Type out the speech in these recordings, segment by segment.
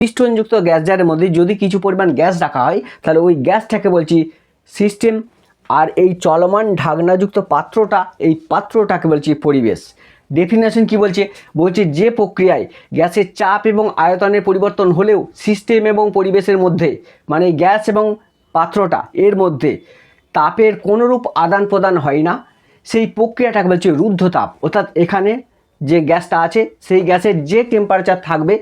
পিস্টনযুক্ত gas জারের মধ্যে যদি কিছু পরিমাণ গ্যাস রাখা হয় তাহলে ওই গ্যাসটাকে বলছি সিস্টেম, আর এই চলমান ঢাকনাযুক্ত পাত্রটা, এই পাত্রটাকে বলছি পরিবেশ। ডেফিনেশন কি বলছে? বলছে যে প্রক্রিয়ায় গ্যাসের চাপ এবং আয়তনের পরিবর্তন হলেও সিস্টেম এবং পরিবেশের মধ্যে, মানে গ্যাস এবং পাত্রটা এর মধ্যে তাপের কোনোরূপ আদান প্রদান হয় না, সেই প্রক্রিয়াটাকে বলছে রুদ্ধতাপ। অর্থাৎ এখানে যে গ্যাসটা আছে সেই গ্যাসের যে টেম্পারেচার থাকবে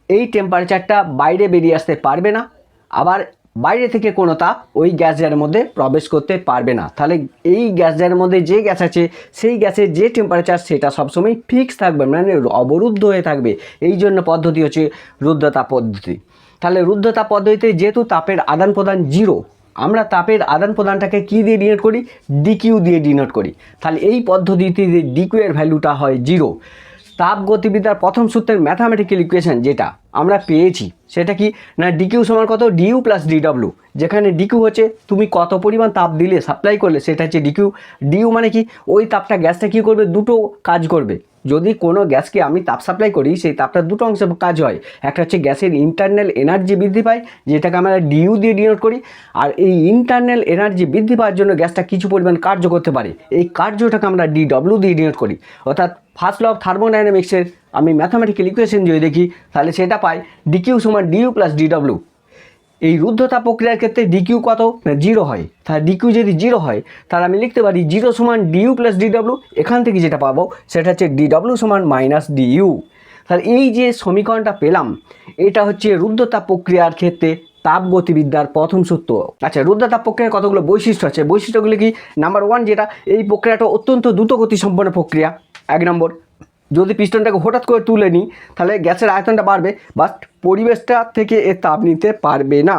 এই টেম্পারেচারটা বাইরে বেরিয়ে আসতে পারবে না, আবার বাইরে থেকে কোনো তাপ ওই গ্যাস জারের মধ্যে প্রবেশ করতে পারবে না। তাহলে এই গ্যাস জারের মধ্যে যে গ্যাস আছে সেই গ্যাসের যে টেম্পারেচার সেটা সবসময় ফিক্স থাকবে, মানে অবরুদ্ধ হয়ে থাকবে। এই জন্য পদ্ধতি হচ্ছে রুদ্ধতাপ পদ্ধতি। তাহলে রুদ্ধতাপ পদ্ধতিতে যেহেতু তাপের আদান প্রদান জিরো, আমরা তাপের আদান প্রদানটাকে কী দিয়ে ডিনোট করি? ডিকিউ দিয়ে ডিনোট করি। তাহলে এই পদ্ধতিতে ডিকিউ এর ভ্যালুটা হয় জিরো। তাপ গতিবিদ্যার প্রথম সূত্রের ম্যাথামেটিক্যাল ইকুয়েশন যেটা আমরা পেয়েছি সেটা কি না, ডিকিউ সমান কত? ডিইউ প্লাস ডিডব্লিউ, যেখানে ডিকিউ হচ্ছে তুমি কত পরিমাণ তাপ দিলে, সাপ্লাই করলে, সেটা হচ্ছে ডিকিউ। ডিইউ মানে কি? ওই তাপটা গ্যাসটা কী করবে? দুটো কাজ করবে। যদি কোনো গ্যাসকে আমি তাপ সাপ্লাই করি সেই তাপটা দুটো অংশে কাজ হয়। একটা হচ্ছে গ্যাসের ইন্টারনাল এনার্জি বৃদ্ধি পায়, যেটাকে আমরা ডিইউ দিয়ে ডিনোট করি। আর এই ইন্টারনাল এনার্জি বৃদ্ধি পাওয়ার জন্য গ্যাসটা কিছু পরিমাণ কার্য করতে পারে, এই কার্যটাকে আমরা ডিডব্লিউ দিয়ে ডিনোট করি। অর্থাৎ ফার্স্ট ল অফ থার্মোডাইনামিক্সের আমি ম্যাথামেটিক্যাল ইকুয়েশন যদি দেখি তাহলে সেটা পাই ডিকিউ সমান ডিইউ প্লাস ডিডব্লিউ। এই রুদ্ধতাপ প্রক্রিয়ার ক্ষেত্রে ডিকিউ কত? না জিরো হয়। তাহলে ডিকিউ যদি জিরো হয় তাহলে আমি লিখতে পারি জিরো সমান ডিইউ প্লাস ডিডব্লিউ। এখান থেকে যেটা পাবো সেটা হচ্ছে ডিডব্লিউ সমান মাইনাস ডিইউ। তাহলে এই যে সমীকরণটা পেলাম এটা হচ্ছে রুদ্ধতাপ প্রক্রিয়ার ক্ষেত্রে তাপগতিবিদ্যার প্রথম সূত্র। আচ্ছা, রুদ্ধতাপ প্রক্রিয়ার কতগুলো বৈশিষ্ট্য আছে। বৈশিষ্ট্যগুলি কি? নাম্বার ওয়ান, যেটা এই প্রক্রিয়াটা অত্যন্ত দ্রুত গতিসম্পন্ন প্রক্রিয়া। এক নম্বর, যদি পিস্টনটাকে হঠাৎ করে তুলে নিই তাহলে গ্যাসের আয়তনটা বাড়বে, বাট পরিবেশটা থেকে এর তাপ নিতে পারবে না।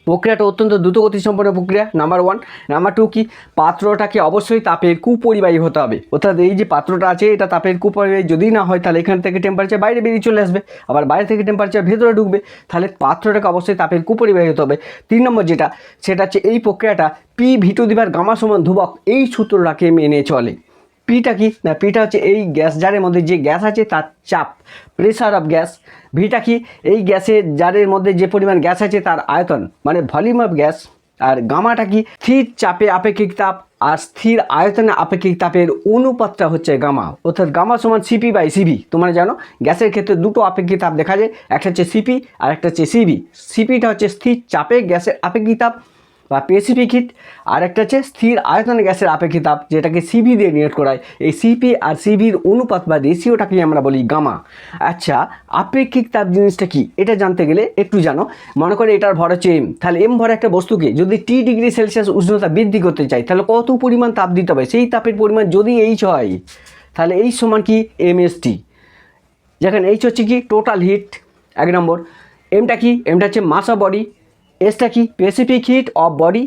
প্রক্রিয়াটা অত্যন্ত দ্রুত গতিসম্পন্ন প্রক্রিয়া, নাম্বার ওয়ান। নাম্বার টু কি? পাত্রটাকে অবশ্যই তাপের কুপরিবাহী হতে হবে। অর্থাৎ এই যে পাত্রটা আছে এটা তাপের কুপরিবাহী যদি না হয় তাহলে এখান থেকে টেম্পারেচার বাইরে বেরিয়ে চলে আসবে, আবার বাইরে থেকে টেম্পারেচার ভেতরে ঢুকবে। তাহলে পাত্রটাকে অবশ্যই তাপের কুপরিবাহী হতে হবে। তিন নম্বর যেটা, সেটা হচ্ছে এই প্রক্রিয়াটা p V to the power gamma সমান ধ্রুবক এই সূত্রটাকে মেনে চলে। পিটা কি না, পিটা হচ্ছে এই গ্যাস জারের মধ্যে যে গ্যাস আছে তার চাপ, প্রেসার অফ গ্যাস। ভিটা কি? এই গ্যাসের জারের মধ্যে যে পরিমাণ গ্যাস আছে তার আয়তন, মানে ভলিউম অফ গ্যাস। আর গামাটা কি? স্থির চাপে আপেক্ষিক তাপ আর স্থির আয়তনে আপেক্ষিক তাপের অনুপাতটা হচ্ছে গামা। অর্থাৎ গামা সমান সিপি বাই সিভি। তোমরা জানো গ্যাসের ক্ষেত্রে দুটো আপেক্ষিক তাপ দেখা যায়, একটা হচ্ছে সিপি আর একটা হচ্ছে সিভি। সিপিটা হচ্ছে স্থির চাপে গ্যাসের আপেক্ষিক তাপ বা স্পেসিফিক হিট, আর একটা হচ্ছে স্থির আয়তনে গ্যাসের আপেক্ষিক তাপ, যেটাকে সিভি দিয়ে ডিনোট করা হয়। এই সিপি আর সিভির অনুপাত বা রেশিওটাকে আমরা বলি গামা। আচ্ছা, আপেক্ষিক তাপ জিনিসটা কি এটা জানতে গেলে একটু জানো। মনে করে এটার ভর হচ্ছে এম, তাহলে এম ভরে একটা বস্তুকে যদি টি ডিগ্রি সেলসিয়াস উষ্ণতা বৃদ্ধি করতে চাই তাহলে কত পরিমাণ তাপ দিতে হবে? সেই তাপের পরিমাণ যদি এইচ হয় তাহলে এইচ সমান কি? এমএসটি, যেখানে এইচ হচ্ছে কি? টোটাল হিট এক নম্বর। এমটা কি? এমটা হচ্ছে মাস অফ বডি। এসটা কি? Specific heat of body.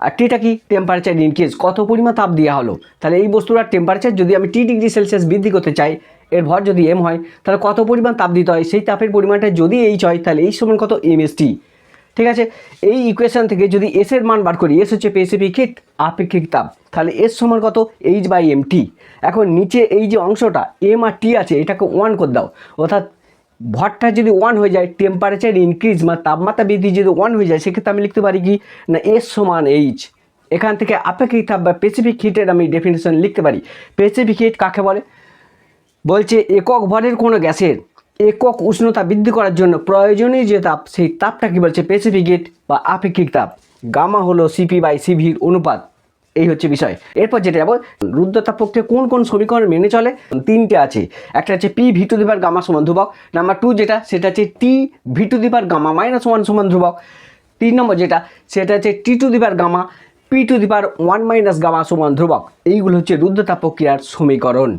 আর টিটা কি? টেম্পারেচার ইনক্রিজ, কত পরিমাণ তাপ দেওয়া হলো। তাহলে এই বস্তুটার টেম্পারেচার যদি আমি টি ডিগ্রি সেলসিয়াস বৃদ্ধি করতে চাই, এর ভর যদি এম হয় তাহলে কত পরিমাণ তাপ দিতে হয়? সেই তাপের পরিমাণটা যদি এইচ হয় তাহলে এইচ সমান কত? এমএসটি। ঠিক আছে, এই ইকুয়েশন থেকে যদি এস এর মান বার করি, এস হচ্ছে স্পেসিফিক হিট, আপেক্ষিক তাপ, তাহলে এস সমান কত? H by m t. এখন নিচে এই যে অংশটা এম আর টি আছে এটাকে ওয়ান করে দাও। অর্থাৎ ভরটা যদি ওয়ান হয়ে যায়, টেম্পারেচার ইনক্রিজ মানে তাপমাত্রা বৃদ্ধি যদি ওয়ান হয়ে যায়, সেক্ষেত্রে আমি লিখতে পারি কি না এস সমান এইচ। এখান থেকে আপেক্ষিক তাপ বা স্পেসিফিক হিটের আমি ডেফিনেশন লিখতে পারি। স্পেসিফিক হিট কাকে বলে? বলছে একক ভরের কোনো গ্যাসের একক উষ্ণতা বৃদ্ধি করার জন্য প্রয়োজনীয় যে তাপ, সেই তাপটা কি বলছে? স্পেসিফিক হিট বা আপেক্ষিক তাপ। গামা হলো সিপি বাই সিভির অনুপাত। এই হচ্ছে বিষয়। এরপর যেটা যাবো, রুদ্ধতাপ প্রক্রিয়া কোন কোন সমীকরণ মেনে চলে? তিনটে আছে। একটা হচ্ছে P V to the power gamma সমান ধ্রুবক। নাম্বার টু যেটা, সেটা হচ্ছে T V to the power gamma minus one সমান ধ্রুবক। তিন নম্বর যেটা, সেটা হচ্ছে T to the power gamma P to the power one minus gamma সমান ধ্রুবক। এইগুলো হচ্ছে রুদ্ধতাপ প্রক্রিয়ার সমীকরণ।